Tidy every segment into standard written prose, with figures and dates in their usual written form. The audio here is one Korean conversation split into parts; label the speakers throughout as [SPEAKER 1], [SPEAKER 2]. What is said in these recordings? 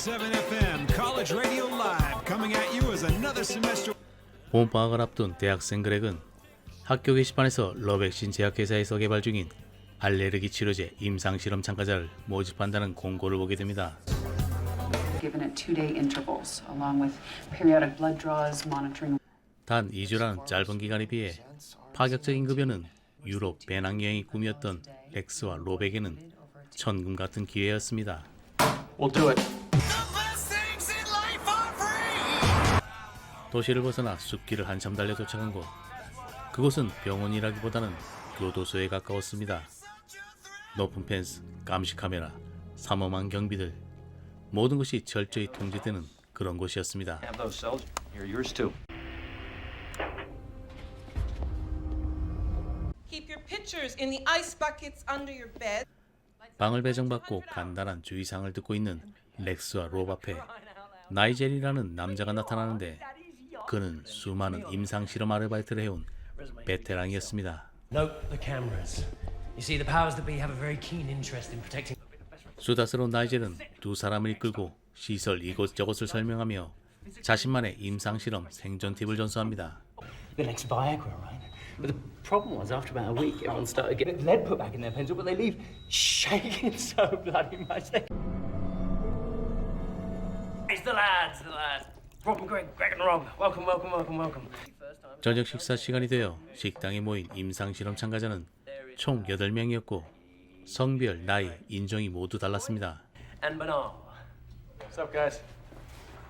[SPEAKER 1] 97 FM College Radio Live coming at you as another semester.
[SPEAKER 2] 봄방학을 앞둔 대학생 그렉은 학교 게시판에서 러백신 제약회사에서 개발 중인 알레르기 치료제 임상실험 참가자를 모집한다는 공고를 보게 됩니다.
[SPEAKER 3] Given at 2-day intervals, along with periodic blood draws, monitoring.
[SPEAKER 2] 단 2주라는 짧은 기간에 비해 파격적인 급여는 유럽 배낭여행이 꿈이었던 렉스와 로백에는 천금 같은 기회였습니다.
[SPEAKER 4] We'll do it.
[SPEAKER 2] 도시를 벗어나 숲길을 한참 달려 도착한 곳. 그곳은 병원이라기보다는 교도소에 가까웠습니다. 높은 펜스, 감시 카메라, 삼엄한 경비들, 모든 것이 철저히 통제되는 그런 곳이었습니다.
[SPEAKER 4] Have those cells. Here, yours too.
[SPEAKER 5] Keep your pictures in the ice buckets under your bed.
[SPEAKER 2] 방을 배정받고 간단한 주의사항을 듣고 있는 렉스와 롭 앞에 나이젤이라는 남자가 나타나는데 그는 수많은 임상실험 아르바이트를 해온 베테랑이었습니다.
[SPEAKER 6] Note the cameras. You see, the powers that be have a very keen interest in protecting.
[SPEAKER 2] 수다스러운 나이젤은 두 사람을 이끌고 시설 이곳저곳을 설명하며 자신만의 임상실험 생존 팁을 전수합니다.
[SPEAKER 7] The next Viagra, right? But the problem was, after about a week, everyone started getting lead put back in their pencil, but they leave shaking so bloody much.
[SPEAKER 6] It's the lads, Rob and Greg and Rob. Welcome.
[SPEAKER 2] 저녁 식사 시간이 되어 식당에 모인 임상실험 참가자는 총 8명이었고 성별, 나이, 인종이 모두 달랐습니다.
[SPEAKER 6] And Bernard.
[SPEAKER 4] What's up, guys?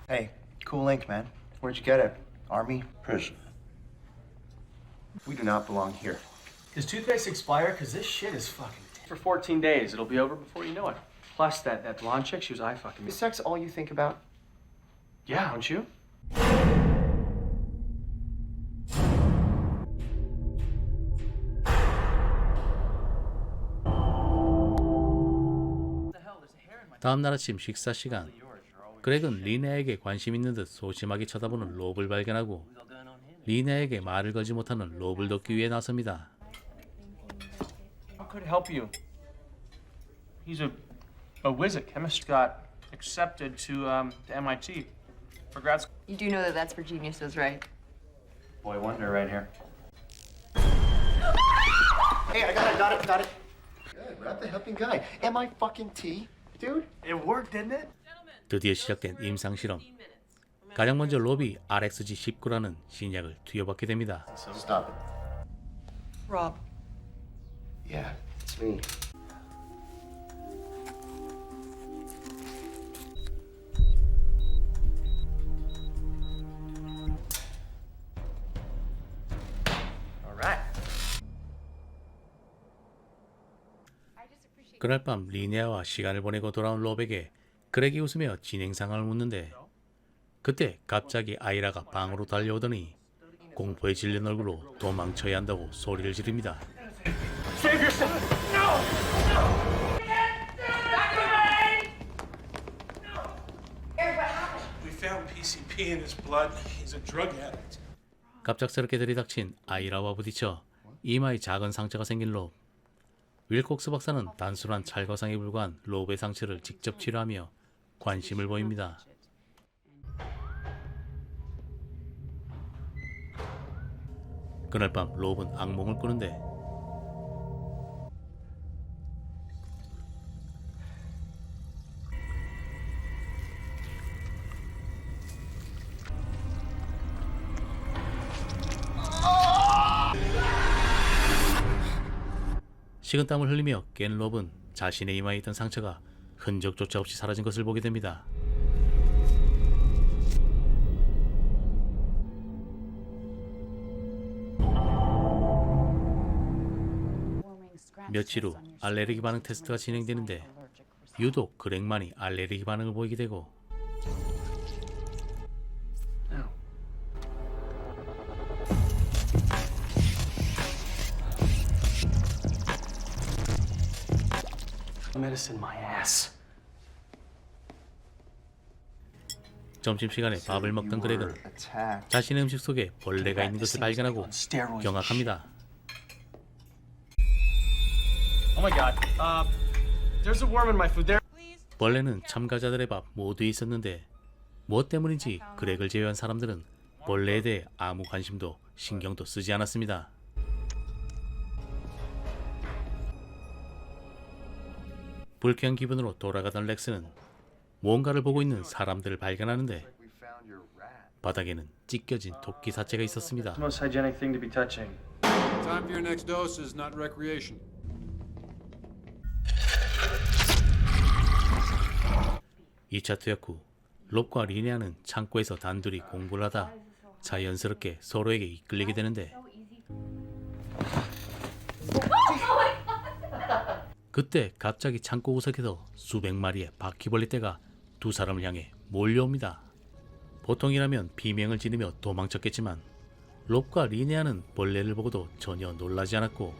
[SPEAKER 8] Hey, cool ink, man. Where'd you get it? Army? Prison. We do not belong here.
[SPEAKER 4] Does toothpaste expire? Because this shit is fucking... For 14 days. It'll be over before you know it. Plus, that blonde chick, she was eye fucking me.
[SPEAKER 8] Is sex all you think about?
[SPEAKER 4] Yeah, don't you?
[SPEAKER 2] 다음 날 아침 식사 시간, 그렉은 리네에게 관심 있는 듯 소심하게 쳐다보는 롭을 발견하고 리네에게 말을 걸지 못하는 롭을 돕기 위해 나섭니다.
[SPEAKER 4] How could I help you? He's a whiz at chemist. Got accepted to MIT for grad school.
[SPEAKER 9] You do know that that's for geniuses, right?
[SPEAKER 4] Boy wonder right here.
[SPEAKER 8] Hey, I got it. Good, not the helping guy. Am I fucking T? Dude?
[SPEAKER 4] It worked, didn't it?
[SPEAKER 2] 드디어 시작된 임상실험. 가장 먼저 롭이 RxG19라는 신약을 투여받게 됩니다.
[SPEAKER 8] Stop it.
[SPEAKER 9] Rob.
[SPEAKER 8] Yeah, it's me.
[SPEAKER 4] All right.
[SPEAKER 2] 그날 밤 리네아와 시간을 보내고 돌아온 롭에게 그렉이 웃으며 진행 상황을 묻는데 그때 갑자기 아이라가 방으로 달려오더니 공포에 질린 얼굴로 도망쳐야 한다고 소리를 지릅니다.
[SPEAKER 4] Save yourself!
[SPEAKER 10] We found PCP in his blood. He's a drug addict.
[SPEAKER 2] 갑작스럽게 들이닥친 아이라와 부딪혀 이마에 작은 상처가 생긴 롭. 윌콕스 박사는 단순한 찰거상에 불과한 롭의 상처를 직접 치료하며 관심을 보입니다. 그날 밤 롭은 악몽을 꾸는데 식은땀을 흘리며 깬 롭은 자신의 이마에 있던 상처가 흔적조차 없이 사라진 것을 보게 됩니다. 며칠 후 알레르기 반응 테스트가 진행되는데 유독 그렉만이 알레르기 반응을 보이게 되고
[SPEAKER 4] Medicine, my ass.
[SPEAKER 2] 점심시간에 밥을 먹던 그렉은 자신의 음식 속에 벌레가 있는 것을 발견하고 경악합니다.
[SPEAKER 4] Oh my god. There's a worm in my food there.
[SPEAKER 5] Please
[SPEAKER 2] 벌레는 참가자들의 밥 모두에 있었는데 무엇 때문인지 그렉을 제외한 사람들은 벌레에 대해 아무 관심도 신경도 쓰지 않았습니다. 불쾌한 기분으로 돌아가던 렉스는 무언가를 보고 있는 사람들을 발견하는데 바닥에는 찢겨진 토끼 사체가 있었습니다.
[SPEAKER 4] It's the most hygienic thing to be touching.
[SPEAKER 1] Time for your next dose is not recreation.
[SPEAKER 2] 2차 투약 후 롭과 리네아는 창고에서 단둘이 공부를 하다 자연스럽게 서로에게 이끌리게 되는데 그때 갑자기 창고 구석에서 수백 마리의 바퀴벌레 떼가 두 사람을 향해 몰려옵니다. 보통이라면 비명을 지르며 도망쳤겠지만 롭과 리네아는 벌레를 보고도 전혀 놀라지 않았고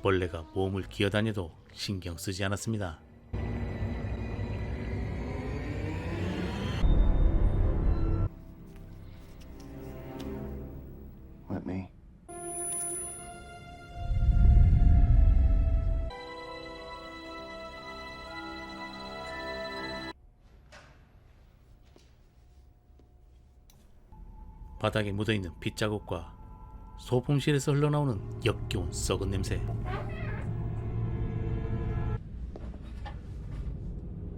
[SPEAKER 2] 벌레가 몸을 기어다녀도 신경 쓰지 않았습니다.
[SPEAKER 8] Let me.
[SPEAKER 2] 바닥에 묻어있는 빗자국과 소품실에서 흘러나오는 역겨운 썩은 냄새.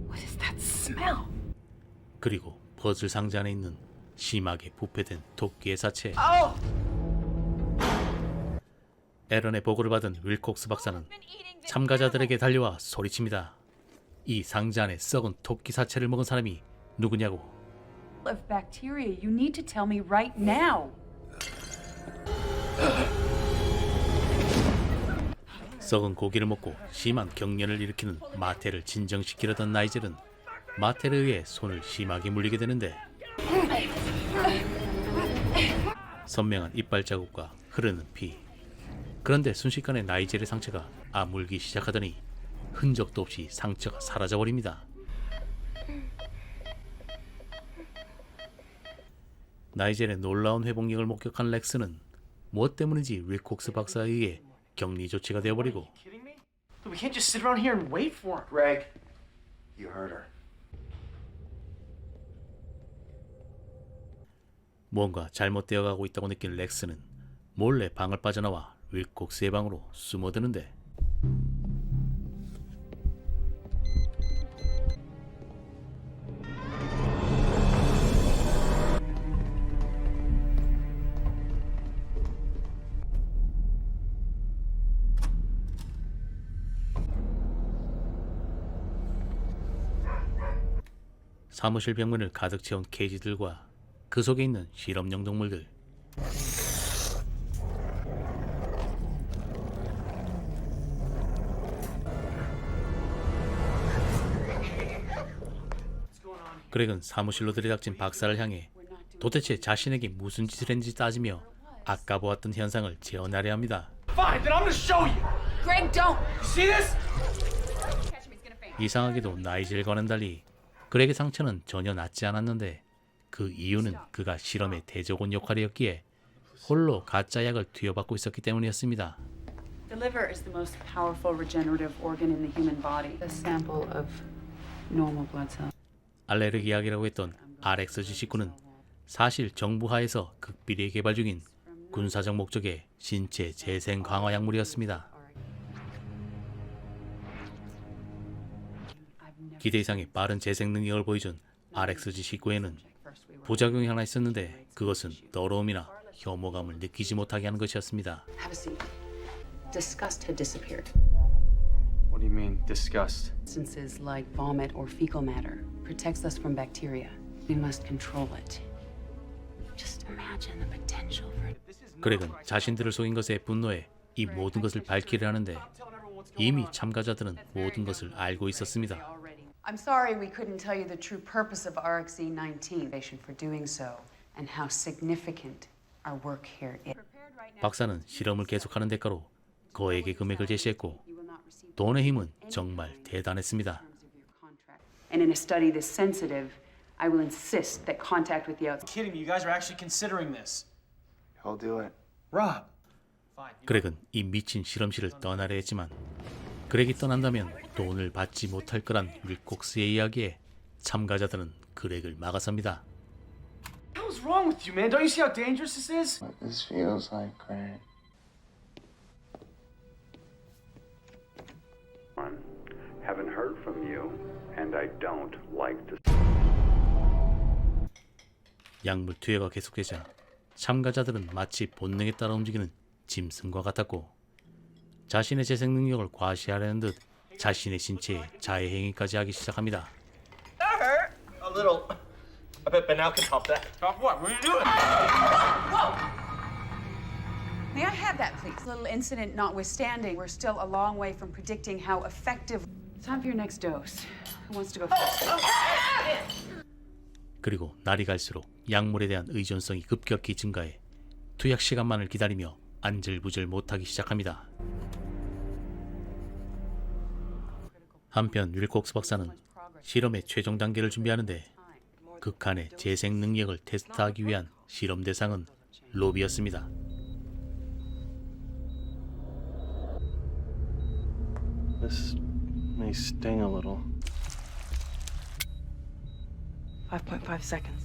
[SPEAKER 3] What is that smell?
[SPEAKER 2] 그리고 퍼즐 상자 안에 있는 심하게 부패된 토끼의 사체. 에런의 보고를 받은 윌콕스 박사는 참가자들에게 달려와 소리칩니다. 이 상자 안에 썩은 토끼 사체를 먹은 사람이 누구냐고.
[SPEAKER 3] Of bacteria, you need to tell me right now.
[SPEAKER 2] 썩은 고기를 먹고 심한 경련을 일으키는 마테를 진정시키려던 나이젤은 마테에 의해 손을 심하게 물리게 되는데 선명한 이빨 자국과 흐르는 피. 그런데 순식간에 나이젤의 상처가 아물기 시작하더니 흔적도 없이 상처가 사라져버립니다. 나이젤의 놀라운 회복력을 목격한 렉스는 무엇 때문인지 윌콕스 박사에 의해 격리 조치가 되어버리고
[SPEAKER 4] Kidding me? Dude, we can't just sit around here and wait for him.
[SPEAKER 8] Greg, you heard her.
[SPEAKER 2] 뭔가 잘못되어 가고 있다고 느낀 렉스는 몰래 방을 빠져나와 윌콕스의 방으로 숨어드는데 사무실 벽면을 가득 채운 케이지들과 그 속에 있는 실험용 동물들. 그렉은 사무실로 들이닥친 박사를 향해 도대체 자신에게 무슨 짓을 했는지 따지며 아까 보았던 현상을 재현하려 합니다.
[SPEAKER 4] Fine, then I'm gonna show you.
[SPEAKER 3] Greg, don't!
[SPEAKER 4] You see this?
[SPEAKER 2] 이상하게도 나이젤과는 달리 그렉의 상처는 전혀 낫지 않았는데 그 이유는 그가 실험의 대조군 역할이었기에 홀로 가짜 약을 투여받고 있었기 때문이었습니다.
[SPEAKER 3] The liver is the most powerful regenerative organ in the human body. A sample of normal blood cells.
[SPEAKER 2] 알레르기 약이라고 했던 RxG19는 사실 정부 하에서 극비리에 개발 중인 군사적 목적의 신체 재생 강화 약물이었습니다. 기대 이상의 빠른 재생 능력을 보여준 RxG19에는 부작용이 하나 있었는데 그것은 더러움이나 혐오감을 느끼지 못하게 하는 것이었습니다.
[SPEAKER 3] Have a seat. Disgust had disappeared.
[SPEAKER 4] What do you mean, disgust?
[SPEAKER 3] Substances like vomit or fecal matter protects us from bacteria. We must control it. Just imagine the potential for it.
[SPEAKER 2] 그렉은 자신들을 속인 것에 분노해 이 모든 것을 밝히려 하는데 이미 참가자들은 모든 것을 알고 있었습니다.
[SPEAKER 3] I'm sorry we couldn't tell you the true purpose of RxE19 for doing so and how significant our work here is.
[SPEAKER 2] 박사는 실험을 계속하는 대가로 거액의 금액을 제시했고 돈의 힘은 정말 대단했습니다.
[SPEAKER 3] And in a study this sensitive, I will insist that contact with the outside.
[SPEAKER 4] Kidding me? You guys are actually considering this.
[SPEAKER 8] He'll do it.
[SPEAKER 4] Rob. Fine.
[SPEAKER 2] 그렉은 이 미친 실험실을 떠나려 했지만 그렉이 떠난다면 돈을 받지 못할 거란 윌콕스의 이야기에 참가자들은 그렉을 막아섭니다.
[SPEAKER 6] What's wrong with you, man? Don't you see how dangerous this is?
[SPEAKER 8] This feels like Greg.
[SPEAKER 11] Haven't heard from you, and I don't like to.
[SPEAKER 2] 약물 투여가 계속되자 참가자들은 마치 본능에 따라 움직이는 짐승과 같았고 자신의 재생 능력을 과시하려는 듯 자신의 신체에 자해 행위까지 하기 시작합니다.
[SPEAKER 6] That hurt. A little. I bet Ben Al can top that. Top what? What are you doing?
[SPEAKER 3] May I have that, please? Little incident notwithstanding, we're still a long way from predicting how effective. Time for your next dose. Who wants to go first?
[SPEAKER 2] 그리고 날이 갈수록 약물에 대한 의존성이 급격히 증가해 투약 시간만을 기다리며 안절부절 못하기 시작합니다. 한편 윌콕스 박사는 실험의 최종 단계를 준비하는데 극한의 재생 능력을 테스트하기 위한 실험 대상은 로비였습니다.
[SPEAKER 10] This may sting a little.
[SPEAKER 5] 5.5 seconds.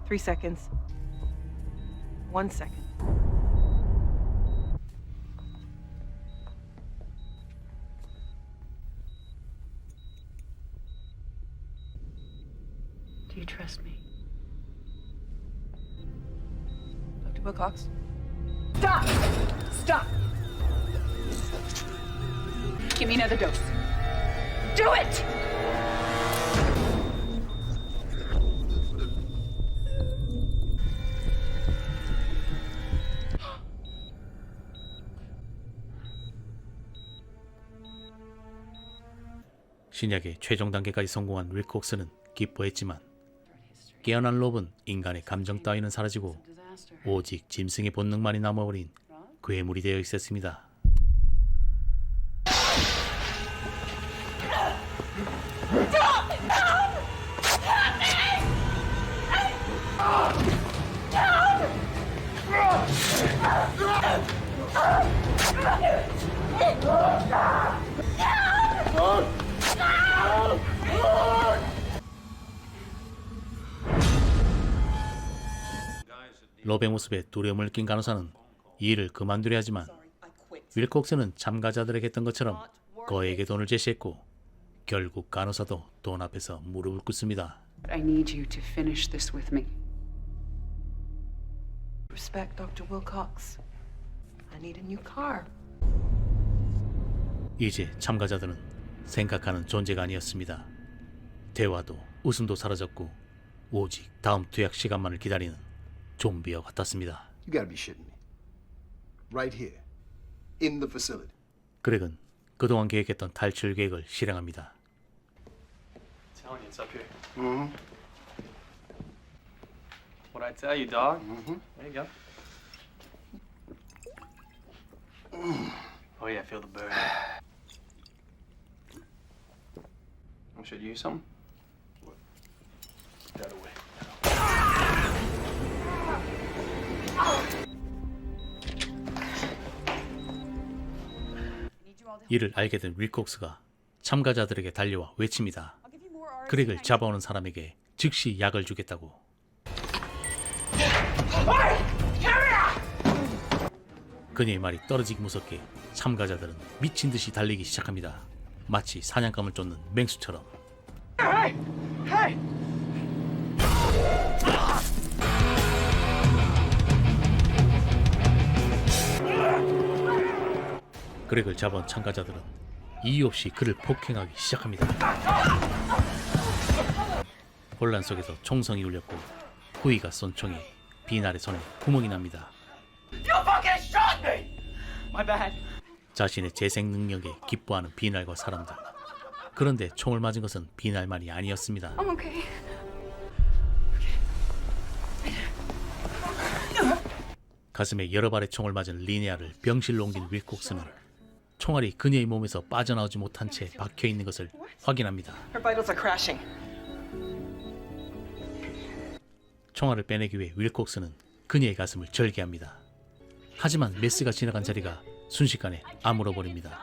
[SPEAKER 5] 3 seconds. 1 second.
[SPEAKER 3] Do you trust me?
[SPEAKER 5] Dr. Wilcox?
[SPEAKER 3] Stop! Stop! Give me another dose. Do it!
[SPEAKER 2] 신약의 최종 단계까지 성공한 윌콕스는 기뻐했지만 깨어난 롭은 인간의 감정 따위는 사라지고 오직 짐승의 본능만이 남아버린 괴물이 되어 있었습니다. 롭의 모습에 두려움을 느낀 간호사는 이 일을 그만두려 하지만 윌콕스는 참가자들에게 했던 것처럼 거액의 돈을 제시했고 결국 간호사도 돈 앞에서 무릎을 꿇습니다.
[SPEAKER 3] I need you to finish this with me.
[SPEAKER 5] Respect, Dr. Wilcox. I need a new car.
[SPEAKER 2] 이제 참가자들은 생각하는 존재가 아니었습니다. 대화도 웃음도 사라졌고 오직 다음 투약 시간만을 기다리는 좀비와 같았습니다.
[SPEAKER 12] You gotta be shitting me. Right here, in the facility.
[SPEAKER 2] 그렉은 그동안 계획했던 탈출 계획을 실행합니다.
[SPEAKER 4] Telling you, it's up here.
[SPEAKER 12] Mm-hmm.
[SPEAKER 4] What'd I tell you, dog? There you go. Oh yeah, feel the burn. I should use some.
[SPEAKER 12] That away.
[SPEAKER 2] 이를 알게 된 윌콕스가 참가자들에게 달려와 외칩니다. 그렉을 잡아오는 사람에게 즉시 약을 주겠다고. 그녀의 말이 떨어지기 무섭게 참가자들은 미친 듯이 달리기 시작합니다. 마치 사냥감을 쫓는 맹수처럼. 그렉을 잡아온 참가자들은 이유 없이 그를 폭행하기 시작합니다. 혼란 속에서 총성이 울렸고 후이가 쏜 총에 비날의 손에 구멍이 납니다.
[SPEAKER 6] You fucking shot me! My bad.
[SPEAKER 2] 자신의 재생 능력에 기뻐하는 비날과 사람들. 그런데 총을 맞은 것은 비날만이 아니었습니다.
[SPEAKER 3] I'm okay.
[SPEAKER 2] 가슴에 여러 발의 총을 맞은 리네아를 병실로 옮긴 윌콕스는 총알이 그녀의 몸에서 빠져나오지 못한 채 박혀있는 것을 확인합니다.
[SPEAKER 5] Her vitals are crashing.
[SPEAKER 2] 총알을 빼내기 위해 윌콕스는 그녀의 가슴을 절개합니다. 하지만 메스가 지나간 자리가 순식간에 아물어버립니다.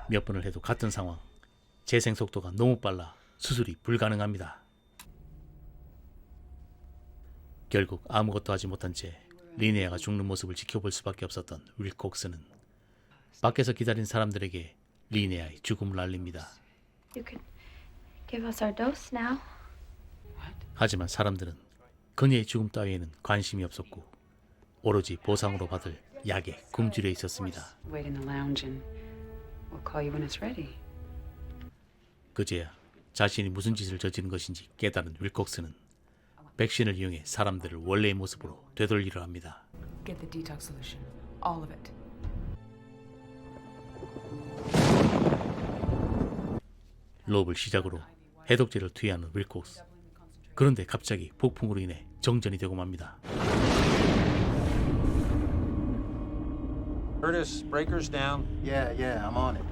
[SPEAKER 2] 몇 번을 해도 같은 상황. 재생 속도가 너무 빨라 수술이 불가능합니다. 결국 아무것도 하지 못한 채 리네아가 죽는 모습을 지켜볼 수밖에 없었던 윌콕스는 밖에서 기다린 사람들에게 리네아의 죽음을 알립니다.
[SPEAKER 13] You could give us our dose now.
[SPEAKER 2] 하지만 사람들은 그녀의 죽음 따위에는 관심이 없었고 오로지 보상으로 받을 약에 굶주려 있었습니다.
[SPEAKER 3] Wait in the lounge and we'll call you when it's ready.
[SPEAKER 2] 그제야 자신이 무슨 짓을 저지른 것인지 깨달은 윌콕스는 백신을 이용해 사람들을 원래의 모습으로 되돌리려 합니다.
[SPEAKER 14] Get the detox solution. All of it.
[SPEAKER 2] 롭을 시작으로 해독제를 투여하는 윌콕스. 그런데 갑자기 폭풍으로 인해 정전이 되고 맙니다.
[SPEAKER 1] Curtis, breakers down.
[SPEAKER 8] Yeah, I'm on it.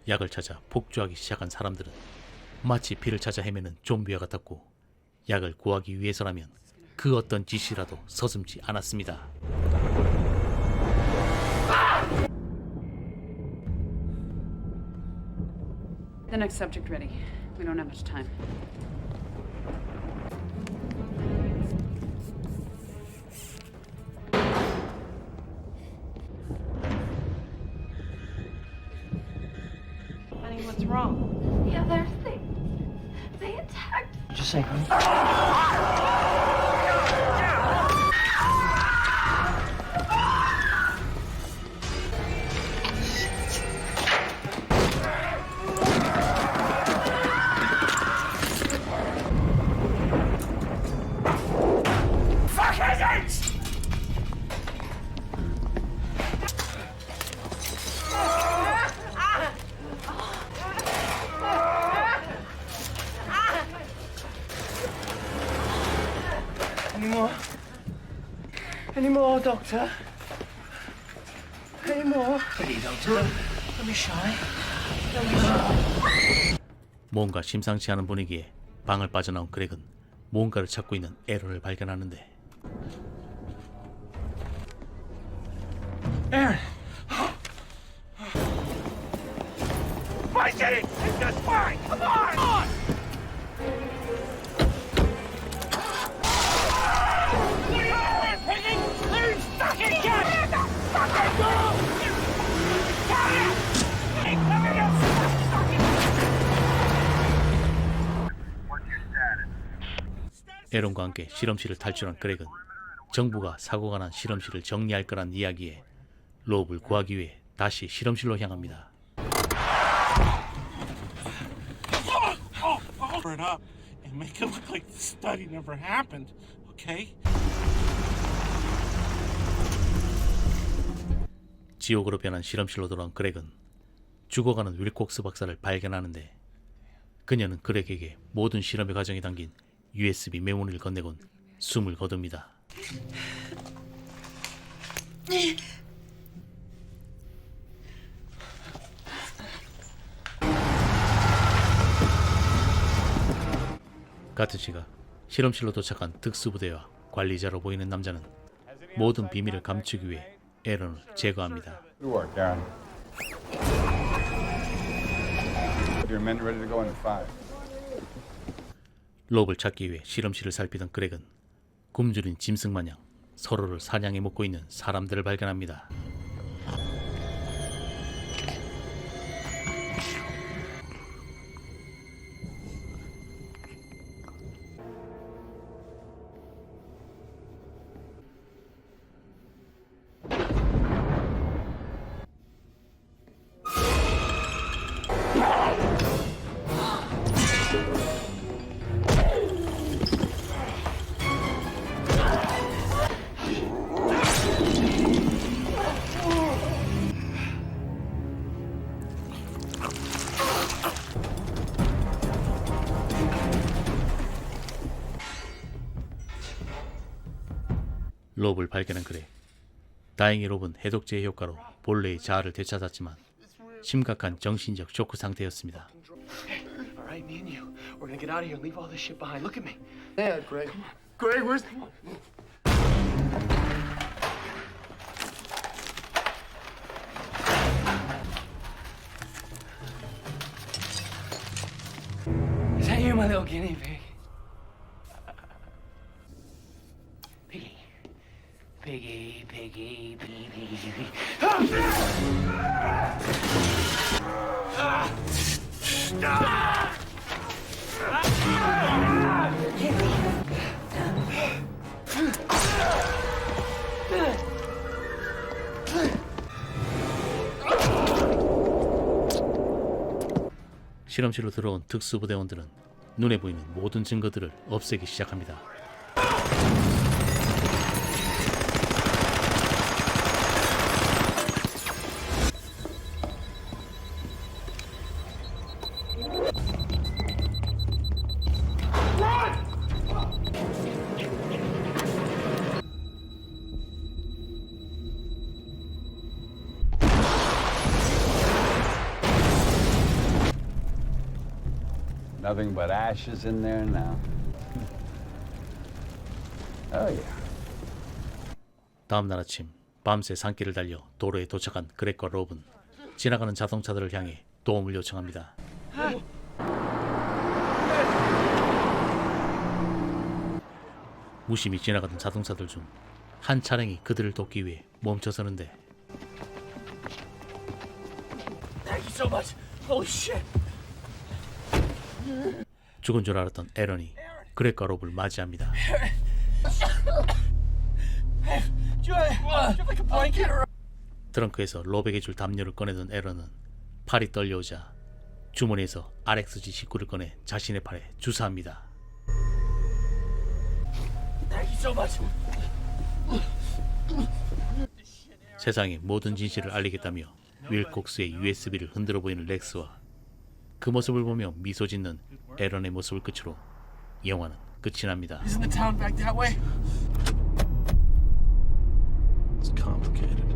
[SPEAKER 2] 약을 찾아 폭주하기 시작한 사람들은 마치 피를 찾아 헤매는 좀비와 같았고 약을 구하기 위해서라면 그 어떤 짓이라도 서슴지 않았습니다.
[SPEAKER 3] The next subject ready. We don't have much time.
[SPEAKER 5] Honey, what's wrong?
[SPEAKER 13] The others, they attacked.
[SPEAKER 7] Just say, honey. Any more, Doctor? Any more? Please, Doctor. Don't be shy.
[SPEAKER 2] 뭔가 심상치 않은 분위기에 방을 빠져나온 그렉은 뭔가를 찾고 있는 에런을 발견하는데
[SPEAKER 10] Aaron! Fight it! It's just fine! Come on! Come on!
[SPEAKER 2] 에런과 함께 실험실을 탈출한 그렉은 정부가 사고가 난 실험실을 정리할 거란 이야기에 롭을 구하기 위해 다시 실험실로 향합니다.
[SPEAKER 10] Cover it up and make it look like the study never happened, okay?
[SPEAKER 2] 지옥으로 변한 실험실로 돌아온 그렉은 죽어가는 윌콕스 박사를 발견하는데 그녀는 그렉에게 모든 실험의 과정이 담긴 USB 메모리를 건네곤 숨을 거둡니다. 같은 시각 실험실로 도착한 특수부대와 관리자로 보이는 남자는 모든 비밀을 감추기 위해 에런을 제거합니다.
[SPEAKER 11] Good work, Aaron. Your men ready to go in 5.
[SPEAKER 2] 롭을 찾기 위해 실험실을 살피던 그렉은 굶주린 짐승 마냥 서로를 사냥해 먹고 있는 사람들을 발견합니다. 롭을 발견한 그렉. 다행히 롭은 해독제의 효과로 본래의 자아를 되찾았지만 심각한 정신적 쇼크 상태였습니다.
[SPEAKER 8] All right, me and you. We're gonna get out of here and leave all this shit behind. Look at me. Yeah, Greg. Greg, where's...
[SPEAKER 7] Is that you, my little guinea pig? Piggy. Piggy, piggy, piggy, piggy.
[SPEAKER 2] 실험실로 들어온 특수부대원들은 눈에 보이는 모든 증거들을 없애기 시작합니다.
[SPEAKER 11] Nothing but ashes in there now. Oh yeah.
[SPEAKER 2] 다음 날 아침 밤새 산길을 달려 도로에 도착한 그렉과 롭은 지나가는 자동차들을 향해 도움을 요청합니다. 무심히 지나가던 자동차들 중 한 차량이 그들을 돕기 위해 멈춰서는데
[SPEAKER 6] Thank you so much. Holy shit.
[SPEAKER 2] 죽은 줄 알았던 에런이 그렉과 롭을 맞이합니다. 트렁크에서 롭에게 줄 담요를 꺼내던 에런은 팔이 떨려오자 주머니에서 RXG-19를 꺼내 자신의 팔에 주사합니다.
[SPEAKER 6] Thank you so much.
[SPEAKER 2] 세상에 모든 진실을 알리겠다며 윌콕스의 USB를 흔들어 보이는 렉스와 그 모습을 보며 미소 짓는 에런의 모습을 끝으로 영화는 끝이 납니다.
[SPEAKER 10] Isn't the town back that way?
[SPEAKER 12] It's complicated.